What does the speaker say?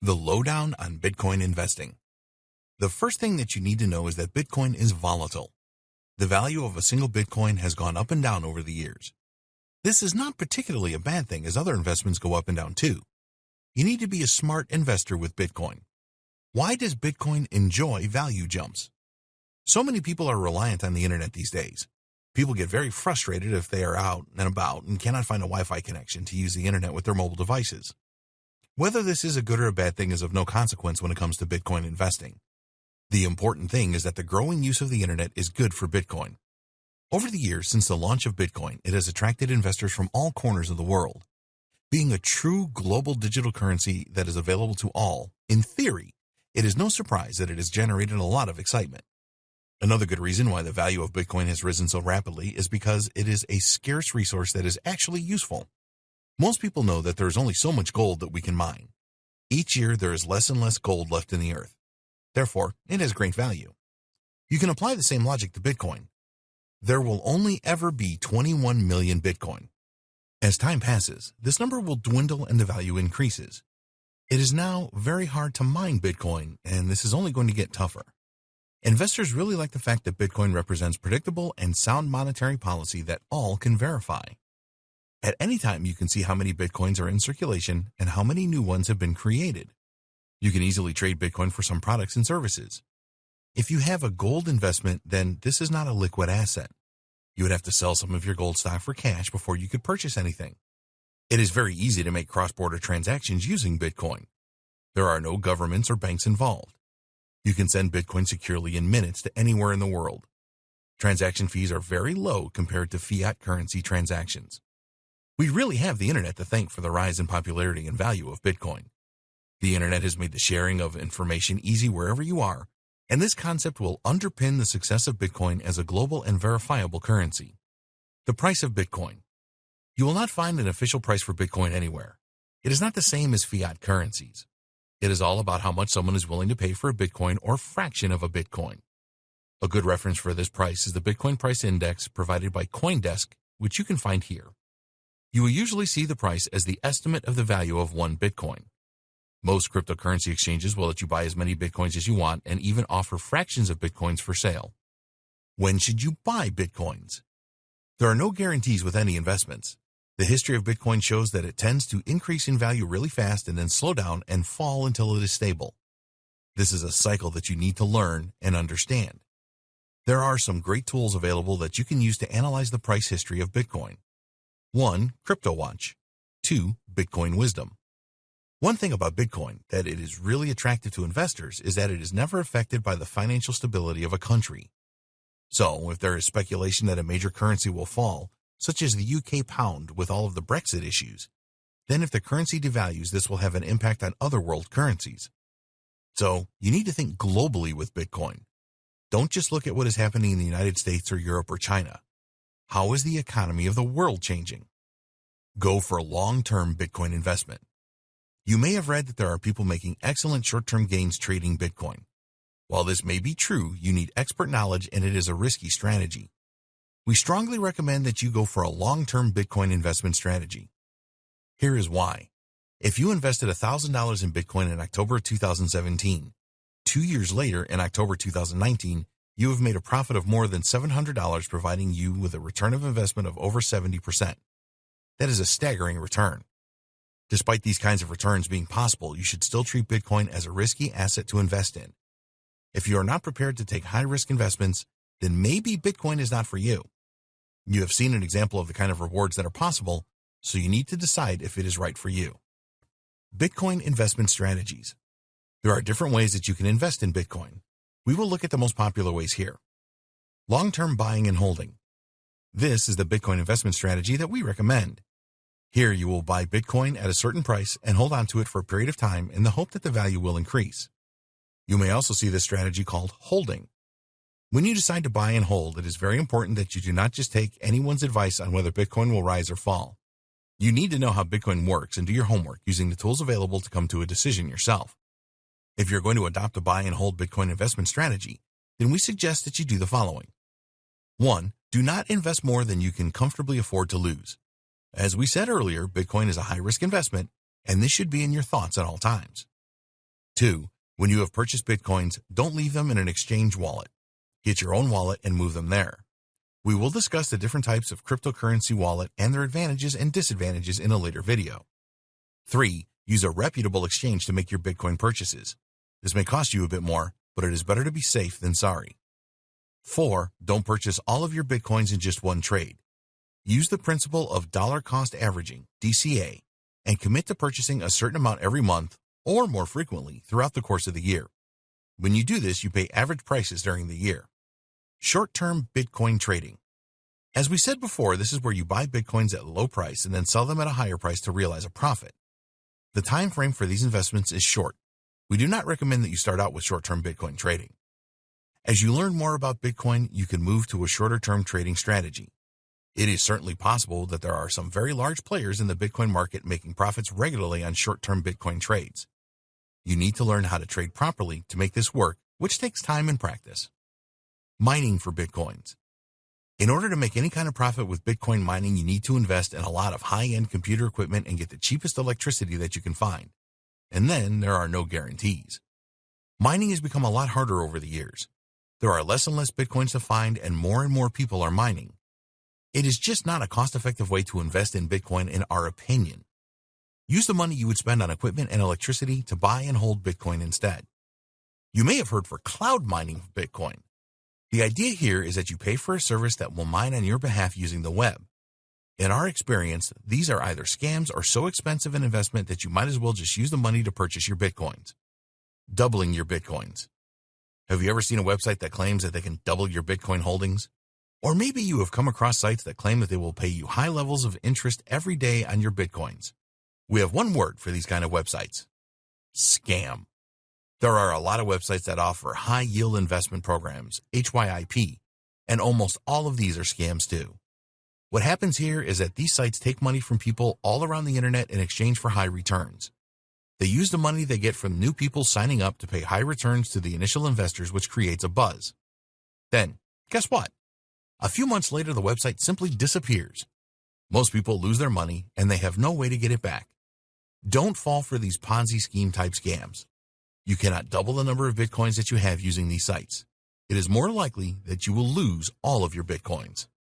The lowdown on Bitcoin investing. The first thing that you need to know is that Bitcoin is volatile. The value of a single Bitcoin has gone up and down over the years. This is not particularly a bad thing, as other investments go up and down too. You need to be a smart investor with Bitcoin. Why does Bitcoin enjoy value jumps? So many people are reliant on the internet these days. People get very frustrated if they are out and about and cannot find a Wi-Fi connection to use the internet with their mobile devices. Whether this is a good or a bad thing is of no consequence when it comes to Bitcoin investing. The important thing is that the growing use of the internet is good for Bitcoin. Over the years since the launch of Bitcoin, it has attracted investors from all corners of the world. Being a true global digital currency that is available to all, in theory, it is no surprise that it has generated a lot of excitement. Another good reason why the value of Bitcoin has risen so rapidly is because it is a scarce resource that is actually useful. Most people know that there is only so much gold that we can mine. Each year there is less and less gold left in the earth. Therefore, it has great value. You can apply the same logic to Bitcoin. There will only ever be 21 million Bitcoin. As time passes, this number will dwindle and the value increases. It is now very hard to mine Bitcoin, and this is only going to get tougher. Investors really like the fact that Bitcoin represents predictable and sound monetary policy that all can verify. At any time, you can see how many Bitcoins are in circulation and how many new ones have been created. You can easily trade Bitcoin for some products and services. If you have a gold investment, then this is not a liquid asset. You would have to sell some of your gold stock for cash before you could purchase anything. It is very easy to make cross-border transactions using Bitcoin. There are no governments or banks involved. You can send Bitcoin securely in minutes to anywhere in the world. Transaction fees are very low compared to fiat currency transactions. We really have the internet to thank for the rise in popularity and value of Bitcoin. The internet has made the sharing of information easy wherever you are, and this concept will underpin the success of Bitcoin as a global and verifiable currency. The price of Bitcoin. You will not find an official price for Bitcoin anywhere. It is not the same as fiat currencies. It is all about how much someone is willing to pay for a Bitcoin or fraction of a Bitcoin. A good reference for this price is the Bitcoin price index provided by CoinDesk, which you can find here. You will usually see the price as the estimate of the value of one Bitcoin. Most cryptocurrency exchanges will let you buy as many Bitcoins as you want and even offer fractions of Bitcoins for sale. When should you buy Bitcoins? There are no guarantees with any investments. The history of Bitcoin shows that it tends to increase in value really fast and then slow down and fall until it is stable. This is a cycle that you need to learn and understand. There are some great tools available that you can use to analyze the price history of Bitcoin. 1. CryptoWatch. 2. Bitcoin Wisdom. One thing about Bitcoin that it is really attractive to investors is that it is never affected by the financial stability of a country. So, if there is speculation that a major currency will fall, such as the UK pound with all of the Brexit issues, then if the currency devalues, this will have an impact on other world currencies. So, you need to think globally with Bitcoin. Don't just look at what is happening in the United States or Europe or China. How is the economy of the world changing? Go for long-term Bitcoin investment. You may have read that there are people making excellent short-term gains trading Bitcoin. While this may be true, you need expert knowledge and it is a risky strategy. We strongly recommend that you go for a long-term Bitcoin investment strategy. Here is why. If you invested $1,000 in Bitcoin in October 2017, 2 years later in October 2019, you have made a profit of more than $700, providing you with a return of investment of over 70%. That is a staggering return. Despite these kinds of returns being possible, you should still treat Bitcoin as a risky asset to invest in. If you are not prepared to take high-risk investments, then maybe Bitcoin is not for you. You have seen an example of the kind of rewards that are possible, so you need to decide if it is right for you. Bitcoin investment strategies. There are different ways that you can invest in Bitcoin. We will look at the most popular ways here. Long-term buying and holding. This is the Bitcoin investment strategy that we recommend. Here you will buy Bitcoin at a certain price and hold on to it for a period of time in the hope that the value will increase. You may also see this strategy called holding. When you decide to buy and hold, it is very important that you do not just take anyone's advice on whether Bitcoin will rise or fall. You need to know how Bitcoin works and do your homework using the tools available to come to a decision yourself. If you're going to adopt a buy and hold Bitcoin investment strategy, then we suggest that you do the following. 1. Do not invest more than you can comfortably afford to lose. As we said earlier, Bitcoin is a high-risk investment, and this should be in your thoughts at all times. 2. When you have purchased Bitcoins, don't leave them in an exchange wallet. Get your own wallet and move them there. We will discuss the different types of cryptocurrency wallet and their advantages and disadvantages in a later video. 3. Use a reputable exchange to make your Bitcoin purchases. This may cost you a bit more, but it is better to be safe than sorry. 4. Don't purchase all of your Bitcoins in just one trade. Use the principle of dollar cost averaging, DCA, and commit to purchasing a certain amount every month or more frequently throughout the course of the year. When you do this, you pay average prices during the year. Short-term Bitcoin trading. As we said before, this is where you buy Bitcoins at a low price and then sell them at a higher price to realize a profit. The time frame for these investments is short. We do not recommend that you start out with short-term Bitcoin trading. As you learn more about Bitcoin, you can move to a shorter-term trading strategy. It is certainly possible that there are some very large players in the Bitcoin market making profits regularly on short-term Bitcoin trades. You need to learn how to trade properly to make this work, which takes time and practice. Mining for Bitcoins. In order to make any kind of profit with Bitcoin mining, you need to invest in a lot of high-end computer equipment and get the cheapest electricity that you can find. And then there are no guarantees. Mining has become a lot harder over the years. There are less and less Bitcoins to find and more people are mining. It is just not a cost-effective way to invest in Bitcoin in our opinion. Use the money you would spend on equipment and electricity to buy and hold Bitcoin instead. You may have heard for cloud mining of Bitcoin. The idea here is that you pay for a service that will mine on your behalf using the web. In our experience, these are either scams or so expensive an investment that you might as well just use the money to purchase your Bitcoins. Doubling your Bitcoins. Have you ever seen a website that claims that they can double your Bitcoin holdings? Or maybe you have come across sites that claim that they will pay you high levels of interest every day on your Bitcoins. We have one word for these kind of websites: scam. There are a lot of websites that offer high-yield investment programs, HYIP, and almost all of these are scams too. What happens here is that these sites take money from people all around the internet in exchange for high returns. They use the money they get from new people signing up to pay high returns to the initial investors, which creates a buzz. Then, guess what? A few months later, the website simply disappears. Most people lose their money and they have no way to get it back. Don't fall for these Ponzi scheme type scams. You cannot double the number of Bitcoins that you have using these sites. It is more likely that you will lose all of your Bitcoins.